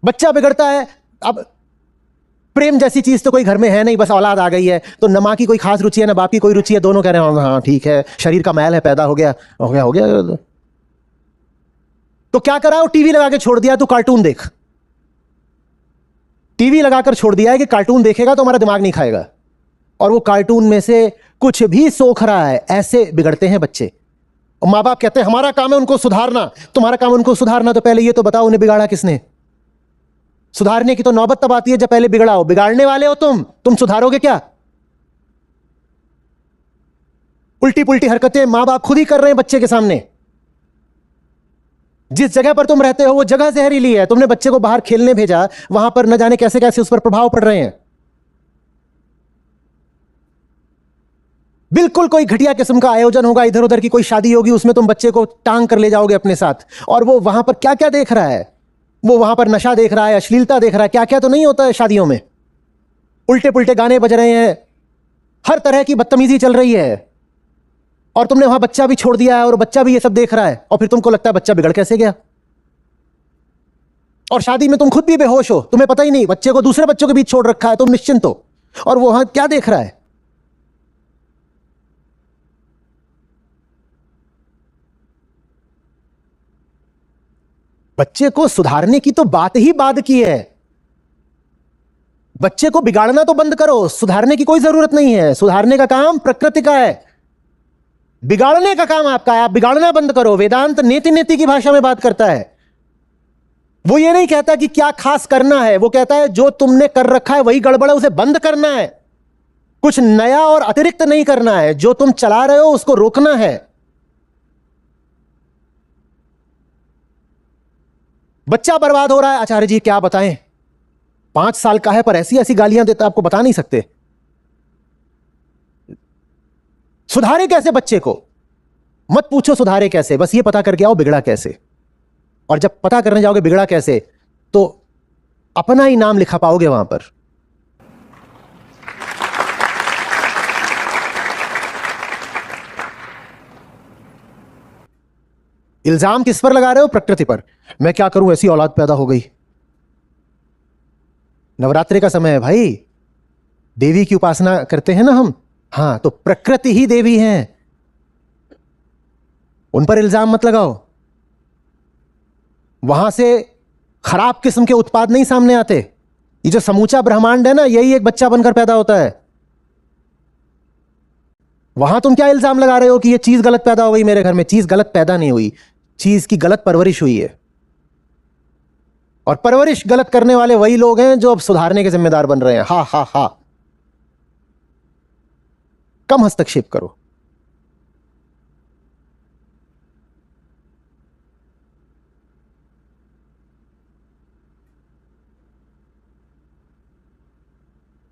बच्चा बिगड़ता है। अब प्रेम जैसी चीज तो कोई घर में है नहीं, बस औलाद आ गई है, तो न माँ की कोई खास रुचि है ना बाप की कोई रुचि है, दोनों कह रहे हैं हाँ ठीक है, शरीर का मैल है, पैदा हो गया हो गया हो गया। तो क्या करा, टीवी लगा के छोड़ दिया, तू कार्टून देख। टीवी लगाकर छोड़ दिया है कि कार्टून देखेगा तो हमारा दिमाग नहीं खाएगा, और वो कार्टून में से कुछ भी सोख रहा है। ऐसे बिगड़ते हैं बच्चे। और माँ बाप कहते हैं हमारा काम है उनको सुधारना। तुम्हारा काम उनको सुधारना, तो पहले ये तो बताओ उन्हें बिगाड़ा किसने? सुधारने की तो नौबत तब आती है जब पहले बिगड़ाओ। बिगाड़ने वाले हो तुम सुधारोगे क्या? उल्टी पुल्टी हरकतें मां बाप खुद ही कर रहे हैं बच्चे के सामने। जिस जगह पर तुम रहते हो वो जगह जहरीली है। तुमने बच्चे को बाहर खेलने भेजा, वहां पर न जाने कैसे कैसे उस पर प्रभाव पड़ रहे हैं। बिल्कुल कोई घटिया किस्म का आयोजन होगा, इधर उधर की कोई शादी होगी, उसमें तुम बच्चे को टांग कर ले जाओगे अपने साथ, और वो वहां पर क्या क्या देख रहा है? वो वहां पर नशा देख रहा है, अश्लीलता देख रहा है, क्या क्या तो नहीं होता है शादियों में। उल्टे पुल्टे गाने बज रहे हैं, हर तरह की बदतमीजी चल रही है, और तुमने वहां बच्चा भी छोड़ दिया है और बच्चा भी ये सब देख रहा है, और फिर तुमको लगता है बच्चा बिगड़ कैसे गया। और शादी में तुम खुद भी बेहोश हो, तुम्हें पता ही नहीं, बच्चे को दूसरे बच्चों के बीच छोड़ रखा है, तुम निश्चिंत हो, और वो वहां क्या देख रहा है? बच्चे को सुधारने की तो बात ही बाद की है। बच्चे को बिगाड़ना तो बंद करो, सुधारने की कोई जरूरत नहीं है। सुधारने का काम प्रकृति का है, बिगाड़ने का काम आपका है। आप बिगाड़ना बंद करो। वेदांत नेति नेति की भाषा में बात करता है। वो ये नहीं कहता कि क्या खास करना है, वो कहता है जो तुमने कर रखा है वही गड़बड़ है, उसे बंद करना है। कुछ नया और अतिरिक्त नहीं करना है। जो तुम चला रहे हो उसको रोकना है। बच्चा बर्बाद हो रहा है, आचार्य जी क्या बताएं, 5 साल का है पर ऐसी ऐसी गालियां देता आपको बता नहीं सकते। सुधारे कैसे बच्चे को? मत पूछो सुधारे कैसे, बस ये पता करके आओ बिगड़ा कैसे। और जब पता करने जाओगे बिगड़ा कैसे, तो अपना ही नाम लिखा पाओगे वहां पर। इल्जाम किस पर लगा रहे हो? प्रकृति पर। मैं क्या करूं, ऐसी औलाद पैदा हो गई। नवरात्रि का समय है भाई, देवी की उपासना करते हैं ना हम। हां, तो प्रकृति ही देवी है, उन पर इल्जाम मत लगाओ। वहां से खराब किस्म के उत्पाद नहीं सामने आते। ये जो समूचा ब्रह्मांड है ना, यही एक बच्चा बनकर पैदा होता है। वहां तुम क्या इल्जाम लगा रहे हो कि ये चीज गलत पैदा हो गई मेरे घर में? चीज गलत पैदा नहीं हुई, चीज की गलत परवरिश हुई है। और परवरिश गलत करने वाले वही लोग हैं जो अब सुधारने के जिम्मेदार बन रहे हैं। हा हा हा। कम हस्तक्षेप करो।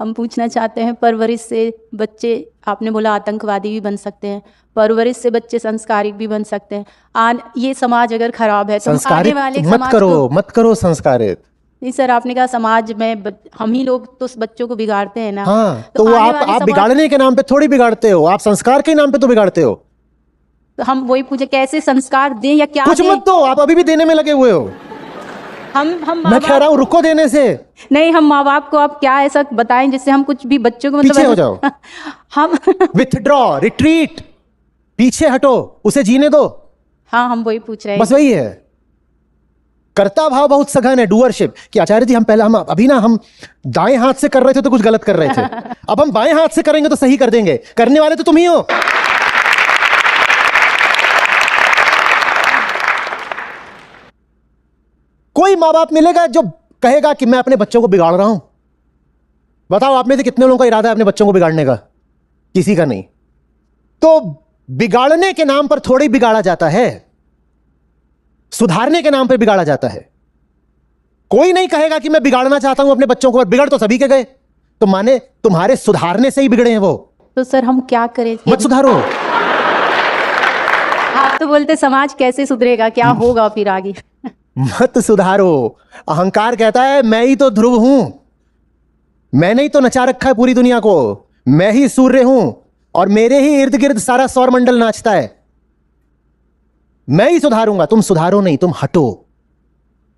हम पूछना चाहते हैं, परवरिश से बच्चे, आपने बोला आतंकवादी भी बन सकते हैं, परवरिश से बच्चे संस्कारिक भी बन सकते हैं। ये समाज अगर खराब है तो आने वाले मत करो संस्कारित। नहीं सर, आपने कहा समाज में हम ही लोग तो बच्चों को बिगाड़ते हैं ना। हाँ, तो वो आप बिगाड़ने के नाम पे थोड़ी बिगाड़ते हो, आप संस्कार के नाम पे तो बिगाड़ते हो। तो हम वही पूछे कैसे संस्कार दें या क्या कुछ मत दो, आप अभी भी देने में लगे हुए हो। हम मैं कह रहा हूँ रुको देने से। नहीं, हम माँ बाप को आप क्या ऐसा बताएं जिससे हम कुछ भी बच्चों को पीछे हो जाओ। हम विथड्रॉ, रिट्रीट, पीछे हटो, उसे जीने दो। हाँ, हम वही पूछ रहे हैं। बस वही है। कर्ता भाव बहुत सघन है, डूअरशिप। कि आचार्य जी हम अभी ना हम दाएं हाथ से कर रहे थे तो कुछ गलत कर रहे थे, अब हम बाएं हाथ से करेंगे तो सही कर देंगे। करने वाले तो तुम ही हो। कोई माँ बाप मिलेगा जो कहेगा कि मैं अपने बच्चों को बिगाड़ रहा हूं? बताओ आप में से कितने लोगों का इरादा है अपने बच्चों को बिगाड़ने का? किसी का नहीं। तो बिगाड़ने के नाम पर थोड़ी बिगाड़ा जाता है, सुधारने के नाम पर बिगाड़ा जाता है। कोई नहीं कहेगा कि मैं बिगाड़ना चाहता हूं अपने बच्चों को, बिगड़ तो सभी के गए। तो माने तुम्हारे सुधारने से ही बिगड़े हैं वो। तो सर हम क्या करें? मत सुधारो। आप तो बोलते समाज कैसे सुधरेगा, क्या होगा फिर आगे? मत सुधारो। अहंकार कहता है मैं ही तो ध्रुव हूं, मैंने ही तो नचा रखा है पूरी दुनिया को, मैं ही सूर्य हूं और मेरे ही इर्द गिर्द सारा सौर मंडल नाचता है। मैं ही सुधारूंगा, तुम सुधारो नहीं, तुम हटो।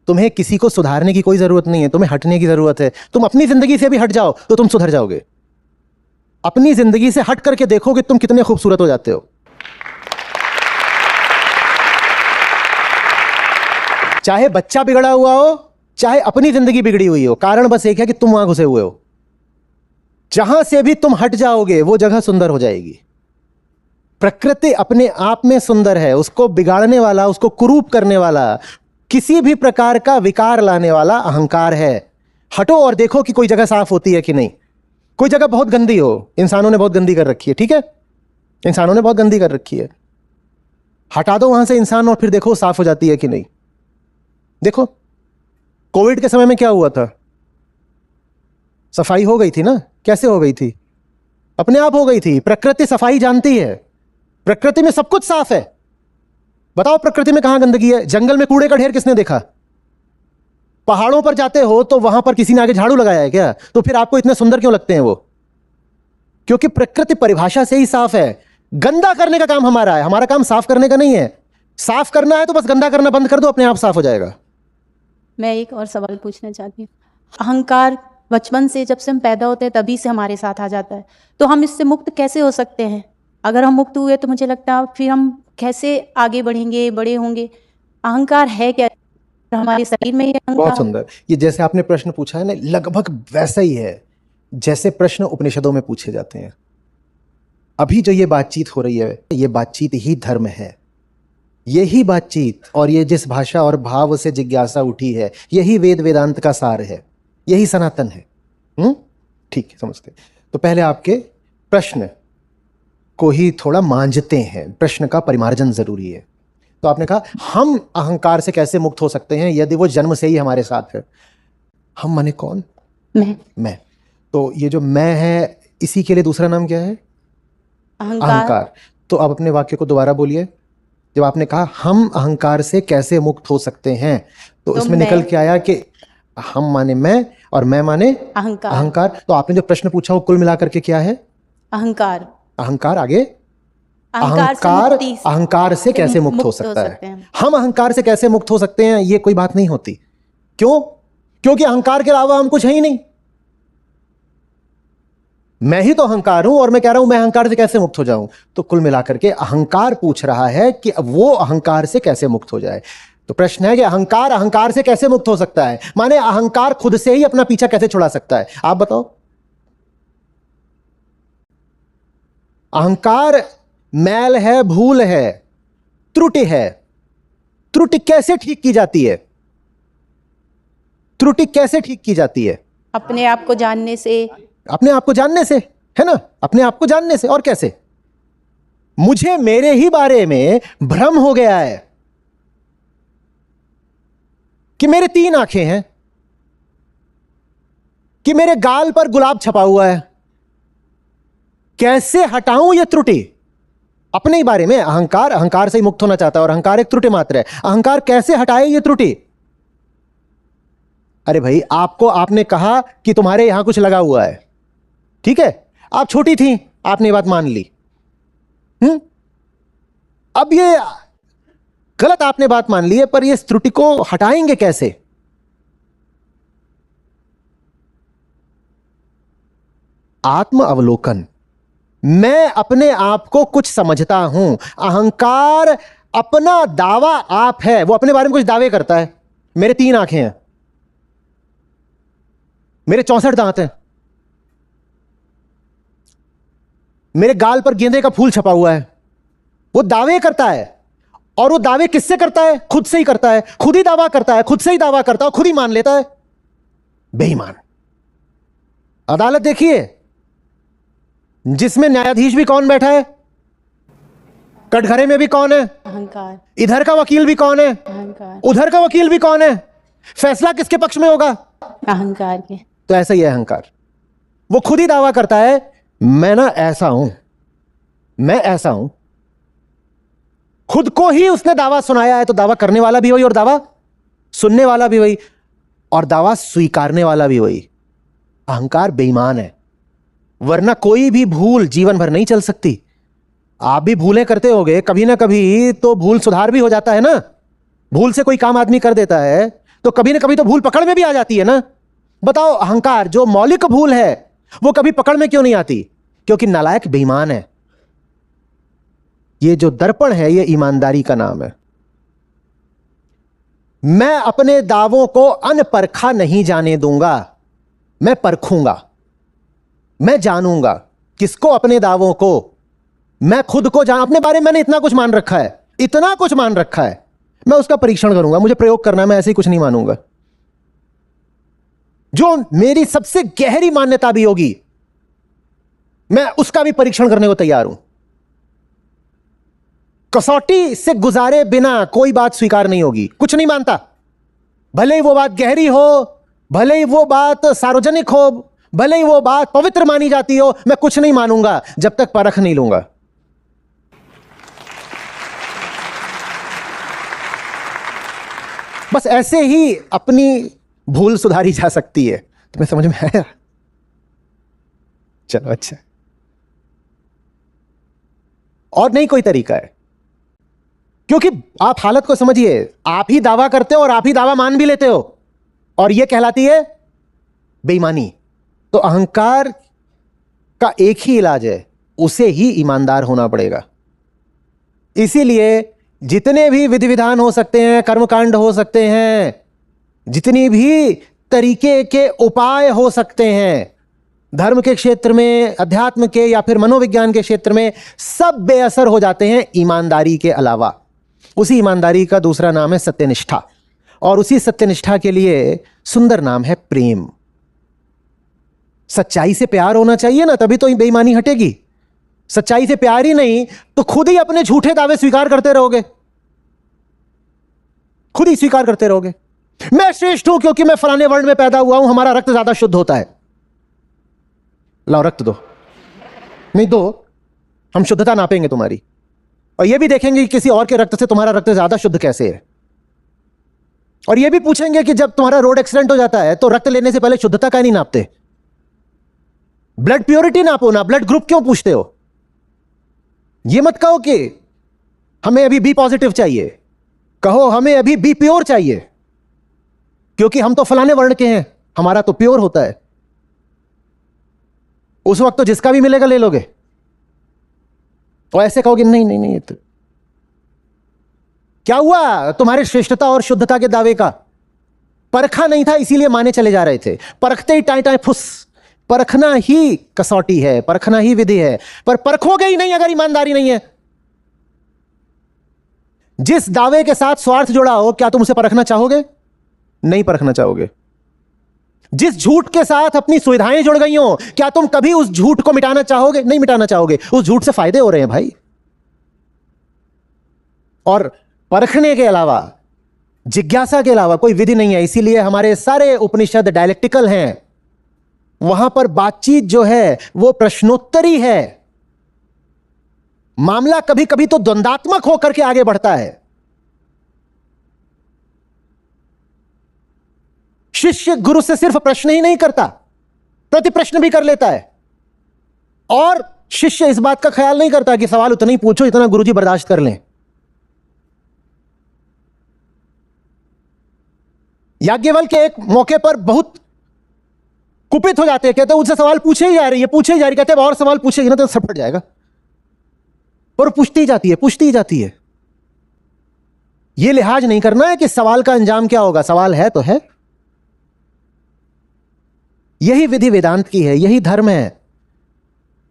तुम्हें किसी को सुधारने की कोई जरूरत नहीं है, तुम्हें हटने की जरूरत है। तुम अपनी जिंदगी से भी हट जाओ तो तुम सुधर जाओगे। अपनी जिंदगी से हट करके देखो कि तुम कितने खूबसूरत हो जाते हो। चाहे बच्चा बिगड़ा हुआ हो, चाहे अपनी जिंदगी बिगड़ी हुई हो, कारण बस एक है कि तुम वहां घुसे हुए हो। जहां से भी तुम हट जाओगे वो जगह सुंदर हो जाएगी। प्रकृति अपने आप में सुंदर है, उसको बिगाड़ने वाला, उसको कुरूप करने वाला, किसी भी प्रकार का विकार लाने वाला अहंकार है। हटो और देखो कि कोई जगह साफ होती है कि नहीं। कोई जगह बहुत गंदी हो, इंसानों ने बहुत गंदी कर रखी है, ठीक है, इंसानों ने बहुत गंदी कर रखी है, हटा दो वहां से इंसान और फिर देखो साफ हो जाती है कि नहीं। देखो कोविड के समय में क्या हुआ था, सफाई हो गई थी ना। कैसे हो गई थी? अपने आप हो गई थी। प्रकृति सफाई जानती है, प्रकृति में सब कुछ साफ है। बताओ प्रकृति में कहां गंदगी है? जंगल में कूड़े का ढेर किसने देखा? पहाड़ों पर जाते हो तो वहां पर किसी ने आगे झाड़ू लगाया है क्या? तो फिर आपको इतने सुंदर क्यों लगते हैं वो? क्योंकि प्रकृति परिभाषा से ही साफ है। गंदा करने का काम हमारा है, हमारा काम साफ करने का नहीं है। साफ करना है तो बस गंदा करना बंद कर दो, अपने आप साफ हो जाएगा। मैं एक और सवाल पूछना चाहती हूँ। अहंकार बचपन से, जब से हम पैदा होते हैं तभी से हमारे साथ आ जाता है, तो हम इससे मुक्त कैसे हो सकते हैं? अगर हम मुक्त हुए तो मुझे लगता है फिर हम कैसे आगे बढ़ेंगे, बड़े होंगे? अहंकार है क्या हमारे शरीर में? ये बहुत सुंदर। ये जैसे आपने प्रश्न पूछा है ना, लगभग वैसा ही है जैसे प्रश्न उपनिषदों में पूछे जाते हैं। अभी जो ये बातचीत हो रही है, ये बातचीत ही धर्म है। यही बातचीत और ये जिस भाषा और भाव से जिज्ञासा उठी है, यही वेद वेदांत का सार है, यही सनातन है। ठीक है, समझते। तो पहले आपके प्रश्न को ही थोड़ा मांझते हैं, प्रश्न का परिमार्जन जरूरी है। तो आपने कहा हम अहंकार से कैसे मुक्त हो सकते हैं यदि वो जन्म से ही हमारे साथ है। हम माने कौन? मैं। तो ये जो मैं है, इसी के लिए दूसरा नाम क्या है? अहंकार। तो अब अपने वाक्य को दोबारा बोलिए। जब आपने कहा हम अहंकार से कैसे मुक्त हो सकते हैं, तो इसमें निकल के आया कि हम माने मैं और मैं माने अहंकार। तो आपने जो प्रश्न पूछा वो कुल मिलाकर के क्या है? अहंकार। आगे अहंकार से कैसे मुक्त हो सकता है? हम अहंकार से कैसे मुक्त हो सकते हैं, ये कोई बात नहीं होती। क्यों? क्योंकि अहंकार के अलावा हम कुछ है ही नहीं। मैं ही तो अहंकार हूं और मैं कह रहा हूं मैं अहंकार से कैसे मुक्त हो जाऊं। तो कुल मिलाकर के अहंकार पूछ रहा है कि अब वो अहंकार से कैसे मुक्त हो जाए। तो प्रश्न है कि अहंकार से कैसे मुक्त हो सकता है, माने अहंकार खुद से ही अपना पीछा कैसे छुड़ा सकता है। आप बताओ। अहंकार मैल है, भूल है, त्रुटि है। त्रुटि कैसे ठीक की जाती है? त्रुटि कैसे ठीक की जाती है? अपने आप को जानने से। अपने आप को जानने से, है ना? अपने आप को जानने से। और कैसे? मुझे मेरे ही बारे में भ्रम हो गया है कि मेरे 3 आंखें हैं, कि मेरे गाल पर गुलाब छपा हुआ है। कैसे हटाऊं यह त्रुटि? अपने ही बारे में अहंकार से ही मुक्त होना चाहता है और अहंकार एक त्रुटि मात्र है। अहंकार कैसे हटाए ये त्रुटि? अरे भाई, आपने कहा कि तुम्हारे यहां कुछ लगा हुआ है, ठीक है, आप छोटी थी, आपने ये बात मान ली। अब ये गलत आपने बात मान ली है, पर ये त्रुटि को हटाएंगे कैसे? आत्म अवलोकन। मैं अपने आप को कुछ समझता हूं। अहंकार अपना दावा आप है, वो अपने बारे में कुछ दावे करता है। मेरे 3 आंखें हैं, मेरे 64 दांत हैं, मेरे गाल पर गेंदे का फूल छपा हुआ है। वो दावे करता है, और वो दावे किससे करता है? खुद से ही करता है। खुद ही दावा करता है, खुद से ही दावा करता है, खुद ही मान लेता है। बेईमान। अदालत देखिए, जिसमें न्यायाधीश भी कौन बैठा है? कटघरे में भी कौन है? अहंकार। इधर का वकील भी कौन है? अहंकार। उधर का वकील भी कौन है? फैसला किसके पक्ष में होगा? अहंकार के। तो ऐसा ही है अहंकार। वो खुद ही दावा करता है, मैं ना ऐसा हूं, मैं ऐसा हूं। खुद को ही उसने दावा सुनाया है, तो दावा करने वाला भी वही और दावा सुनने वाला भी वही और दावा स्वीकारने वाला भी वही। अहंकार बेईमान है, वरना कोई भी भूल जीवन भर नहीं चल सकती। आप भी भूलें करते होगे, कभी ना कभी तो भूल सुधार भी हो जाता है ना। भूल से कोई काम आदमी कर देता है तो कभी ना कभी तो भूल पकड़ में भी आ जाती है ना। बताओ, अहंकार जो मौलिक भूल है वो कभी पकड़ में क्यों नहीं आती? क्योंकि नालायक बेईमान है। ये जो दर्पण है ये ईमानदारी का नाम है। मैं अपने दावों को अनपरखा नहीं जाने दूंगा, मैं परखूंगा, मैं जानूंगा। किसको? अपने दावों को। मैं खुद को जान, अपने बारे में मैंने इतना कुछ मान रखा है, इतना कुछ मान रखा है, मैं उसका परीक्षण करूंगा। मुझे प्रयोग करना है, मैं ऐसे ही कुछ नहीं मानूंगा। जो मेरी सबसे गहरी मान्यता भी होगी मैं उसका भी परीक्षण करने को तैयार हूं। कसौटी से गुजारे बिना कोई बात स्वीकार नहीं होगी। कुछ नहीं मानता, भले ही वो बात गहरी हो, भले ही वो बात सार्वजनिक हो, भले ही वो बात पवित्र मानी जाती हो, मैं कुछ नहीं मानूंगा जब तक परख नहीं लूंगा। बस ऐसे ही अपनी भूल सुधारी जा सकती है। तुम्हें समझ में आया? चलो अच्छा। और नहीं कोई तरीका है, क्योंकि आप हालत को समझिए, आप ही दावा करते हो और आप ही दावा मान भी लेते हो, और यह कहलाती है बेईमानी। तो अहंकार का एक ही इलाज है, उसे ही ईमानदार होना पड़ेगा। इसीलिए जितने भी विधि विधान हो सकते हैं, कर्मकांड हो सकते हैं, जितनी भी तरीके के उपाय हो सकते हैं, धर्म के क्षेत्र में, अध्यात्म के या फिर मनोविज्ञान के क्षेत्र में, सब बेअसर हो जाते हैं ईमानदारी के अलावा। उसी ईमानदारी का दूसरा नाम है सत्यनिष्ठा, और उसी सत्यनिष्ठा के लिए सुंदर नाम है प्रेम। सच्चाई से प्यार होना चाहिए ना, तभी तो बेईमानी हटेगी। सच्चाई से प्यार ही नहीं तो खुद ही अपने झूठे दावे स्वीकार करते रहोगे, खुद ही स्वीकार करते रहोगे। मैं श्रेष्ठ हूं क्योंकि मैं फलाने वर्ण में पैदा हुआ हूं, हमारा रक्त ज्यादा शुद्ध होता है। लाओ रक्त दो, नहीं दो, हम शुद्धता नापेंगे तुम्हारी, और यह भी देखेंगे कि किसी और के रक्त से तुम्हारा रक्त ज्यादा शुद्ध कैसे है। और यह भी पूछेंगे कि जब तुम्हारा रोड एक्सीडेंट हो जाता है तो रक्त लेने से पहले शुद्धता का नहीं नापते? ब्लड प्योरिटी नापो ना, ब्लड ग्रुप क्यों पूछते हो? यह मत कहो कि हमें अभी बी पॉजिटिव चाहिए, कहो हमें अभी बी प्योर चाहिए, क्योंकि हम तो फलाने वर्ण के हैं, हमारा तो प्योर होता है। उस वक्त तो जिसका भी मिलेगा ले लोगे, और ऐसे कहोगे नहीं नहीं नहीं, तो क्या हुआ? तुम्हारे श्रेष्ठता और शुद्धता के दावे का परखा नहीं था, इसीलिए माने चले जा रहे थे। परखते ही टाई टाई फुस। परखना ही कसौटी है, परखना ही विधि है, पर परखोगे ही नहीं अगर ईमानदारी नहीं है। जिस दावे के साथ स्वार्थ जुड़ा हो, क्या तुम उसे परखना चाहोगे? नहीं परखना चाहोगे। जिस झूठ के साथ अपनी सुविधाएं जुड़ गई हो, क्या तुम कभी उस झूठ को मिटाना चाहोगे? नहीं मिटाना चाहोगे। उस झूठ से फायदे हो रहे हैं भाई। और परखने के अलावा, जिज्ञासा के अलावा कोई विधि नहीं है। इसीलिए हमारे सारे उपनिषद डायलेक्टिकल हैं। वहां पर बातचीत जो है वो प्रश्नोत्तरी है। मामला कभी कभी तो द्वंदात्मक होकर के आगे बढ़ता है। शिष्य गुरु से सिर्फ प्रश्न ही नहीं करता, प्रति प्रश्न भी कर लेता है। और शिष्य इस बात का ख्याल नहीं करता कि सवाल उतना ही पूछो इतना गुरुजी बर्दाश्त कर लें। याज्ञवल्क्य के एक मौके पर बहुत कुपित हो जाते हैं, कहते हैं उससे सवाल पूछे ही जा रही है, पूछे ही जा रही, कहते हैं और सवाल पूछेगी ना तो सर फट जाएगा। और पूछती ही जाती है, पूछती ही जाती है। यह लिहाज नहीं करना है कि सवाल का अंजाम क्या होगा, सवाल है तो है। यही विधि वेदांत की है, यही धर्म है।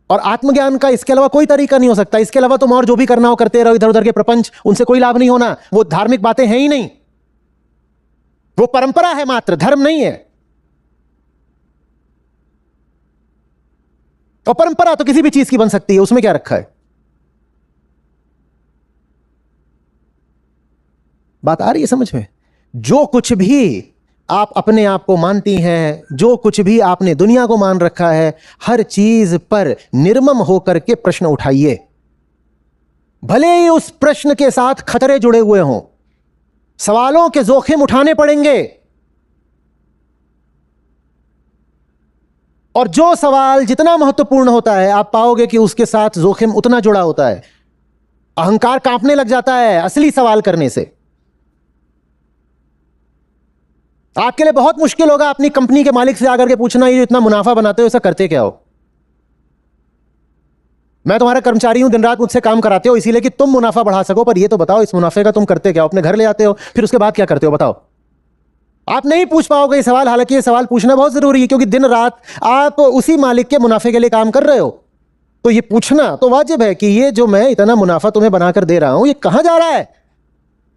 और आत्मज्ञान का इसके अलावा कोई तरीका नहीं हो सकता। इसके अलावा तुम और जो भी करना हो करते रहो, इधर उधर के प्रपंच, उनसे कोई लाभ नहीं होना। वो धार्मिक बातें हैं ही नहीं, वो परंपरा है मात्र, धर्म नहीं है। और परंपरा तो किसी भी चीज की बन सकती है, उसमें क्या रखा है। बात आ रही है समझ में? जो कुछ भी आप अपने आप को मानती हैं, जो कुछ भी आपने दुनिया को मान रखा है, हर चीज पर निर्मम होकर के प्रश्न उठाइए। भले ही उस प्रश्न के साथ खतरे जुड़े हुए हों, सवालों के जोखिम उठाने पड़ेंगे। और जो सवाल जितना महत्वपूर्ण होता है, आप पाओगे कि उसके साथ जोखिम उतना जुड़ा होता है। अहंकार कांपने लग जाता है असली सवाल करने से। आपके लिए बहुत मुश्किल होगा अपनी कंपनी के मालिक से आकर के पूछना, ये जो इतना मुनाफा बनाते हो, इसे करते क्या हो? मैं तुम्हारा कर्मचारी हूं, दिन रात मुझसे काम कराते हो इसीलिए कि तुम मुनाफा बढ़ा सको, पर ये तो बताओ इस मुनाफे का तुम करते क्या हो? अपने घर ले आते हो, फिर उसके बाद क्या करते हो बताओ? आप नहीं पूछ पाओगे ये सवाल, हालांकि ये सवाल पूछना बहुत जरूरी है, क्योंकि दिन रात आप उसी मालिक के मुनाफे के लिए काम कर रहे हो। तो ये पूछना तो वाजिब है कि ये जो मैं इतना मुनाफा तुम्हें बनाकर दे रहा हूं, ये कहां जा रहा है?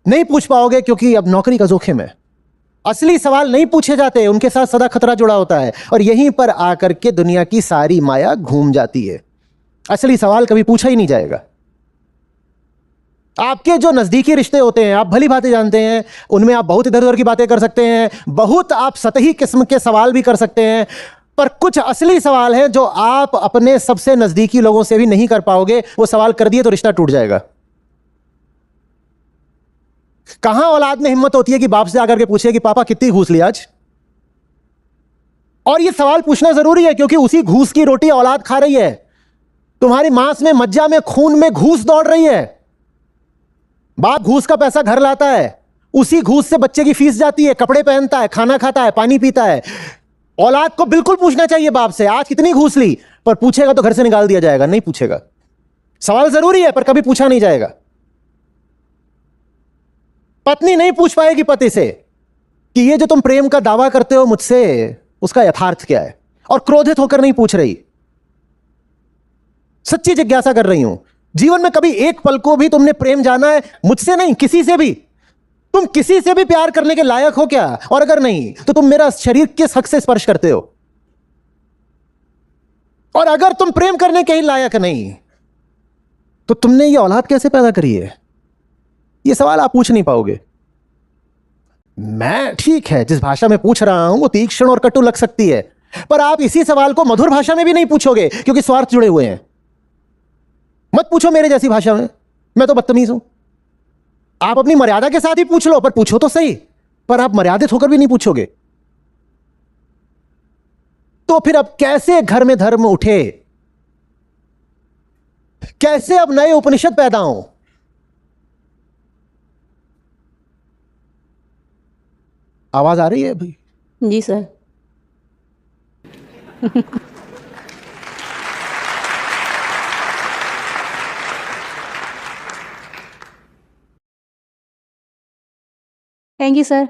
नहीं पूछ पाओगे क्योंकि अब नौकरी का जोखिम है। असली सवाल नहीं पूछे जाते, उनके साथ सदा खतरा जुड़ा होता है, और यहीं पर आकर के दुनिया की सारी माया घूम जाती है। असली सवाल कभी पूछा ही नहीं जाएगा। आपके जो नजदीकी रिश्ते होते हैं, आप भली बातें जानते हैं, उनमें आप बहुत इधर उधर की बातें कर सकते हैं, बहुत आप सतही किस्म के सवाल भी कर सकते हैं, पर कुछ असली सवाल हैं जो आप अपने सबसे नजदीकी लोगों से भी नहीं कर पाओगे। वो सवाल कर दिए तो रिश्ता टूट जाएगा। कहां औलाद में हिम्मत होती है कि बाप से आकर के पूछे कि पापा कितनी घूस ली आज? और ये सवाल पूछना जरूरी है क्योंकि उसी घूस की रोटी औलाद खा रही है। तुम्हारी मांस में, मज्जा में, खून में घूस दौड़ रही है। बाप घूस का पैसा घर लाता है, उसी घूस से बच्चे की फीस जाती है, कपड़े पहनता है, खाना खाता है, पानी पीता है। औलाद को बिल्कुल पूछना चाहिए बाप से आज कितनी घूस ली, पर पूछेगा तो घर से निकाल दिया जाएगा। नहीं पूछेगा। सवाल जरूरी है पर कभी पूछा नहीं जाएगा। पत्नी नहीं पूछ पाएगी पति से कि ये जो तुम प्रेम का दावा करते हो मुझसे, उसका यथार्थ क्या है, और क्रोधित होकर नहीं पूछ रही, सच्ची जिज्ञासा कर रही हूं। जीवन में कभी एक पल को भी तुमने प्रेम जाना है? मुझसे नहीं, किसी से भी। तुम किसी से भी प्यार करने के लायक हो क्या? और अगर नहीं तो तुम मेरा शरीर किस हक से स्पर्श करते हो? और अगर तुम प्रेम करने के ही लायक नहीं तो तुमने ये औलाद कैसे पैदा करी है? ये सवाल आप पूछ नहीं पाओगे। मैं ठीक है, जिस भाषा में पूछ रहा हूं वो तीक्ष्ण और कटु लग सकती है, पर आप इसी सवाल को मधुर भाषा में भी नहीं पूछोगे क्योंकि स्वार्थ जुड़े हुए हैं। मत पूछो मेरे जैसी भाषा में, मैं तो बदतमीज हूं। आप अपनी मर्यादा के साथ ही पूछ लो, पर पूछो तो सही। पर आप मर्यादित होकर भी नहीं पूछोगे तो फिर अब कैसे घर में धर्म उठे? कैसे अब नए उपनिषद पैदा हो? आवाज आ रही है भाई? जी सर। Thank you sir.